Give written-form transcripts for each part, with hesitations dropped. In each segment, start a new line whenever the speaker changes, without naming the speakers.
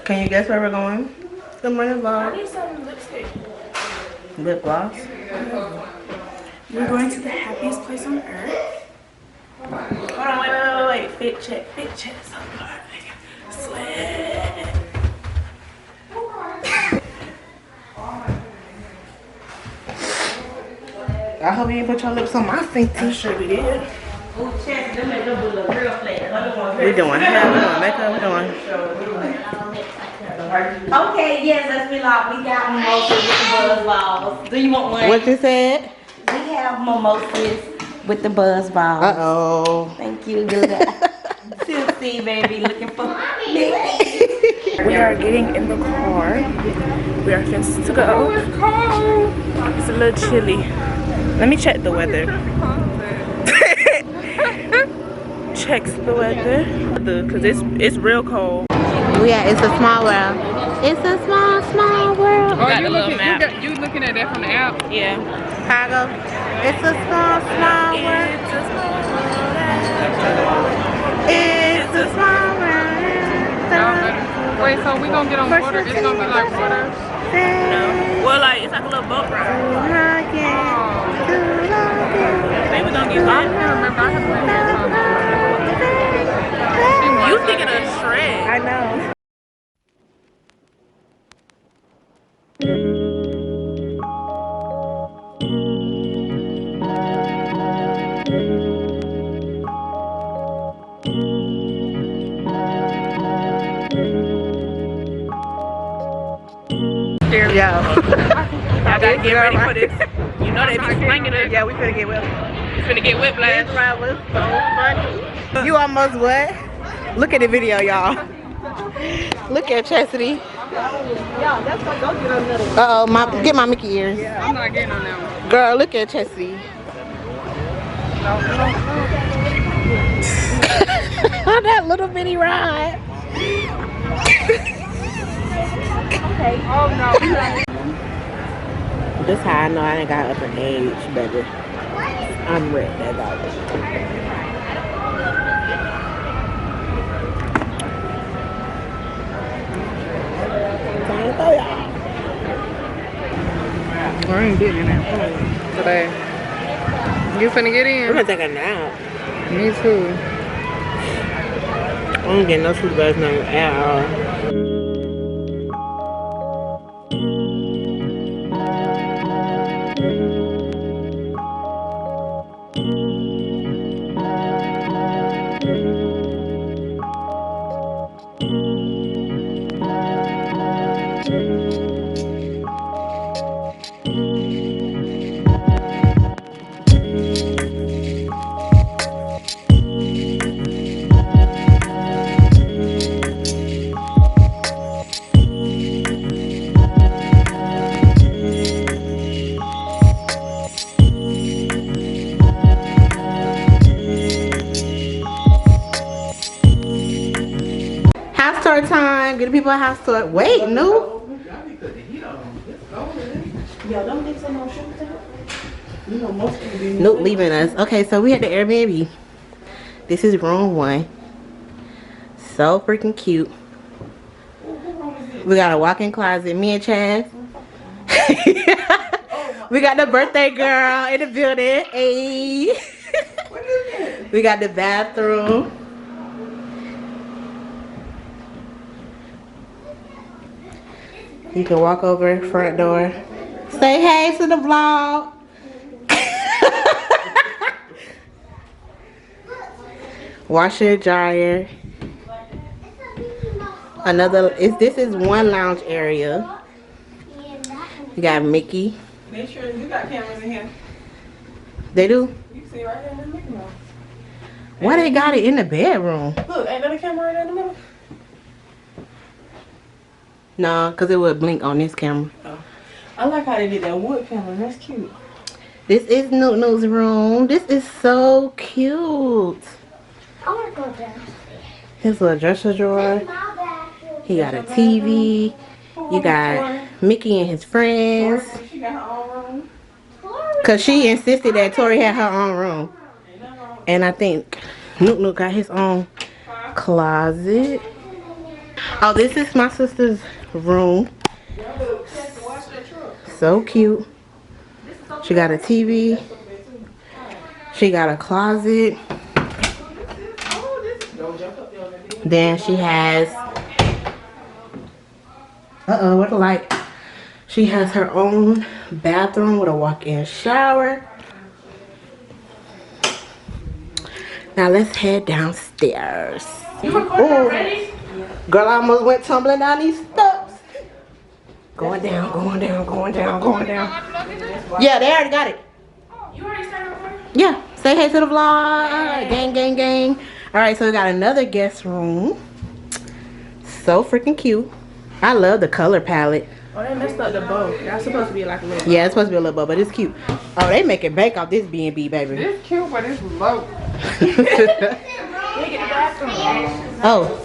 Can you guess where we're going? Good morning, vlog.
I need some lipstick.
Lip gloss.
We're going to the happiest place on earth. Hold on, wait. Fit check so hard. Sweat.
I hope you didn't put your lips on my Fenty.
I'm sure we did.
We doing hair, we doing makeup, we doing.
Okay, yes, let's be like, we got mimosas with the buzz balls. Do you want one?
What you said?
We have mimosas with the buzz balls.
Uh-oh.
Thank you, good. See, baby, looking for me.
We are getting in the car. We are fixed to go. It's a little chilly. Let me check the weather. Checks the weather. Cause it's real cold.
Yeah, it's a small world. It's a small world.
Oh, you looking at that from the app?
Yeah.
How I go? It's a small world. It's a small world.
Wait, so we gonna get on water? It's gonna be like water?
No. Well, like it's like a little boat ride. Maybe we're gonna get
I
wet.
can't remember. I haven't been
You thinking of Shrek?
I know. Yo.
I gotta get ready for this. You know they be slinging it.
Yeah, we finna get whipped.
It's finna get whiplash.
This ride was so funny. You almost what? Look at the video, y'all. Look at Chastity. Uh-oh, get my Mickey ears.
I'm not getting on that one.
Girl, look at Chastity. That little bitty ride.
Oh no.
This how I know I ain't got up in age, baby. I'm ready to go. Time to go, y'all.
I ain't getting in that pool today. You finna get
I'm
in?
gonna take a nap.
Me too.
I don't get no sleep last night at all. House tour time. Get the people a house tour. Wait, no. Nope, leaving us. Okay, so we at the Airbnb. This is room 1. So freaking cute. We got a walk-in closet. Me and Chaz. We got the birthday girl in the building. Hey. We got the bathroom. You can walk over front door. Say hey to the vlog. Washer, dryer. This is one lounge area. You got Mickey.
Make sure you got cameras in here.
They do?
You can see right here in the Mickey Mouse.
Why they got it in the bedroom?
Look, ain't that a camera right there in the middle?
No, because it would blink on this camera.
Oh. I like how they did that wood camera. That's cute.
This is Noot's room. This is so cute.
I want to go downstairs.
His little dresser drawer. He got a TV. You got Mickey and his friends.
She got her own room.
Because she insisted that Tori had her own room. And I think Noot got his own closet. Oh, this is my sister's room. So cute. She got a TV. She got a closet. Then she has, what the light? She has her own bathroom with a walk-in shower. Now let's head downstairs. Ooh. Girl, I almost went tumbling down these steps. Going down, going down, going down, going down. Yeah, they already got it.
You already started recording?
Yeah, say hey to the vlog. Gang, gang, gang. Alright, so we got another guest room. So freaking cute. I love the color palette.
Oh, they messed up the bow. That's supposed to be like a little bow.
Yeah, it's supposed to be a little bow, but it's cute. Oh, they make it bank off this B&B, baby.
It's cute, but it's low.
Oh,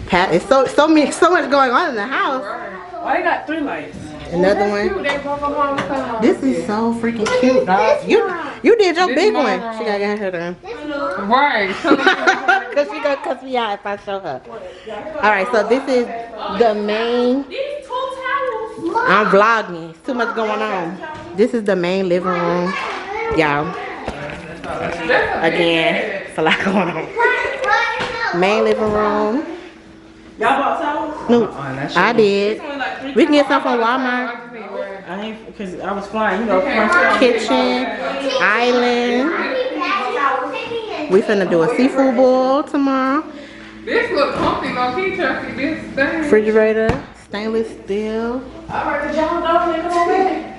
Pat, it's so much going on in the house.
Why they got 3 lights?
Another one. This is so freaking cute, dog. You did your big one. She gotta get her done.
Right.
Cause she gonna cuss me out if I show her. All right, so this is the main.
These 2 towels.
I'm vlogging. It's too much going on. This is the main living room, y'all. Again, it's a lot going on. Main living room.
Y'all bought towels?
No, I did. We can get some from Walmart.
I ain't, because I was flying, you know, first
Kitchen, island. We finna do a seafood boil tomorrow.
This look comfy, no Chucky. This thing.
Refrigerator, stainless steel.
Alright, did y'all know? Come on in.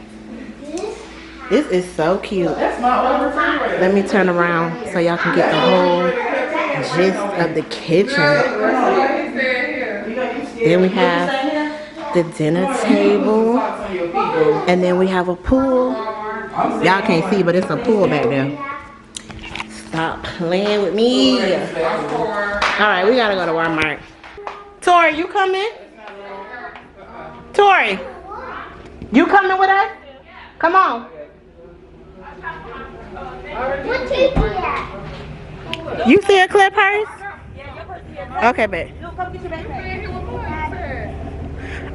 This is so cute.
That's my old refrigerator.
Let me turn around so y'all can get the whole gist of the kitchen. Then we have the dinner table, and then we have a pool. Y'all can't see, but it's a pool back there. Stop playing with me. Alright, we gotta go to Walmart. Tori, you coming? Tori, you coming with us? Come on.
What TV at?
You see a clip purse? Okay, babe.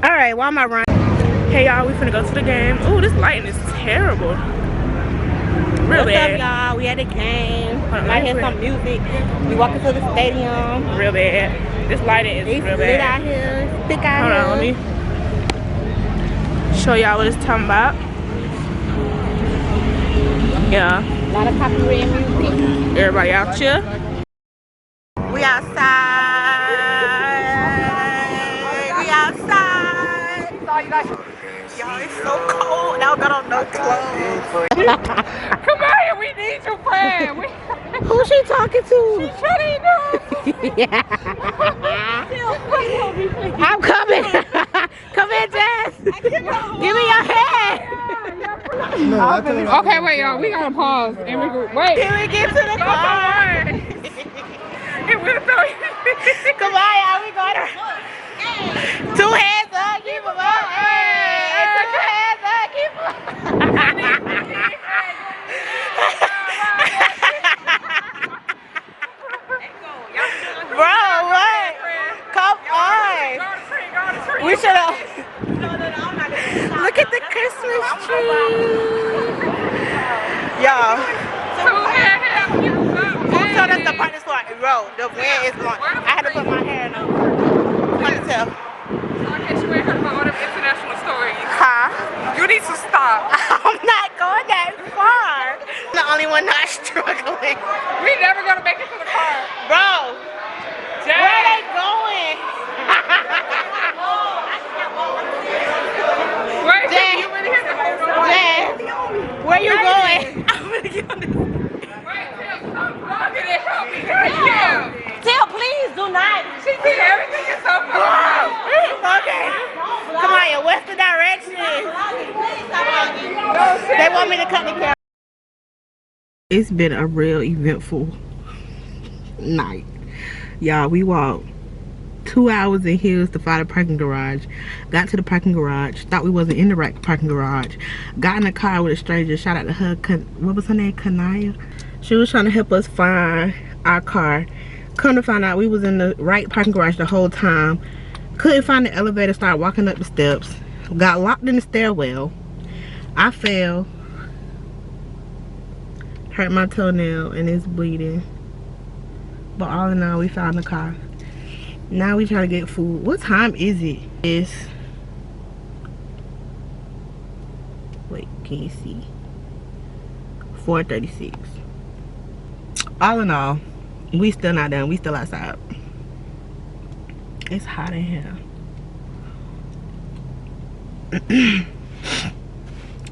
Alright, Walmart run.
Hey y'all, we finna go to the game. Ooh, this lighting is terrible. Real
What's
bad.
up, y'all? We at the game. Might hear some music. We walking to the stadium.
Real bad. This lighting is
It's
real
lit
bad.
out here. It's thick out
Hold
here.
on, let me show y'all what it's talking about. Yeah.
A lot of copyright music.
Everybody out here.
We outside. We outside. Y'all, it's so cold. Now got on no clothes.
Come on here, we need you, friend.
Who she talking to? I'm coming. Come here, Jess. Give me your hand.
Okay, wait, y'all. We gotta pause and regroup. Wait.
Can we get to the car? Come on, y'all. We going to 2 hands up. Keep them up. Hey, 2 hands up. Keep them up. Bro, what? Come on. We should have. Look at the Christmas tree. Y'all. Who told us to park this car? Bro, the wind is blowing. I had to put my hair in a ponytail.
International stories.
Huh?
You need to stop.
I'm not going that far. I'm the only one not struggling.
We never gonna make it to the car.
Bro, where are they going?
Wait,
Jay,
you really hit the whole door.
Jay, where you going?
I'm gonna get on this.
Wait, Tim, stop vlogging and help me. Tim.
Tell, please do not.
She did everything is so far.
Okay. Come on, here. What's the direction? They want me to cut the camera. It's been a real eventful night. Y'all, we walked 2 hours in hills to find a parking garage. Got to the parking garage. Thought we wasn't in the right parking garage. Got in the car with a stranger. Shout out to her. What was her name? Kanaya. She was trying to help us find our car. Come to find out we was in the right parking garage the whole time. Couldn't find the elevator, started walking up the steps. Got locked in the stairwell. I fell. Hurt my toenail and it's bleeding. But all in all, we found the car. Now we try to get food. What time is it? It's... Wait, can you see? 4:36. All in all, we still not done. We still outside. It's hot in here.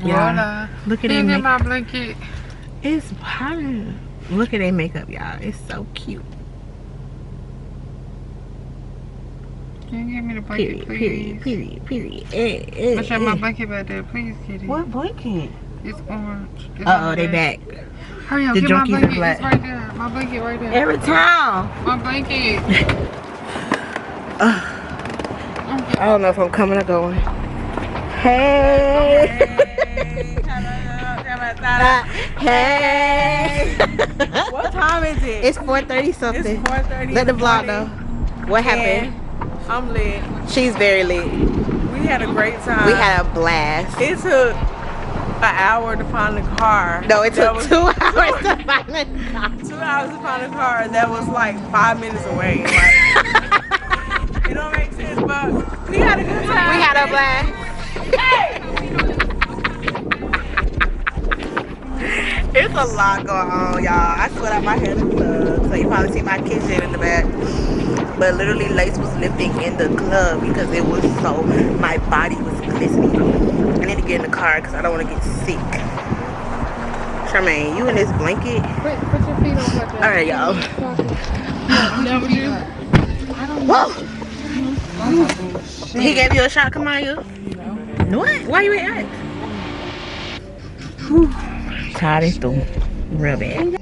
Yeah.
Look at
Can you
that
get my
makeup.
blanket?
It's hot. Look at that makeup, y'all. It's so cute.
Can you give me the blanket,
Period,
please?
period.
Let's have my blanket back there, please, kitty.
What blanket?
It's orange. It's
Uh oh,
over
they
there.
back.
Hurry up,
The
get my
junkies are
blanket.
black.
It's right there. My blanket right there.
Every time.
My blanket.
I don't know if I'm coming or going. Hey. Hey.
What time is it?
It's 4:30 something.
It's 4:30.
Let the vlog know. What happened?
I'm lit.
She's very lit.
We had a great time.
We had a blast.
It took an hour to find the car.
No, it took
That was
2 hours to find the car.
2 hours to find a car that was like 5 minutes away. Like, it don't make sense, but we had a good time.
We had a blast. It's a lot going on, y'all. I sweat out my hair in the club, so you probably see my kitchen in the back. But literally, lace was lifting in the club because it was so, my body was glistening. I need to get in the car because I don't want to get sick. Charmaine, you in this blanket?
Put your feet on her.
All right, y'all. Whoa! He gave you a shot, Kamaya? No. What? Why you ain't ask? Tired as through. Real bad.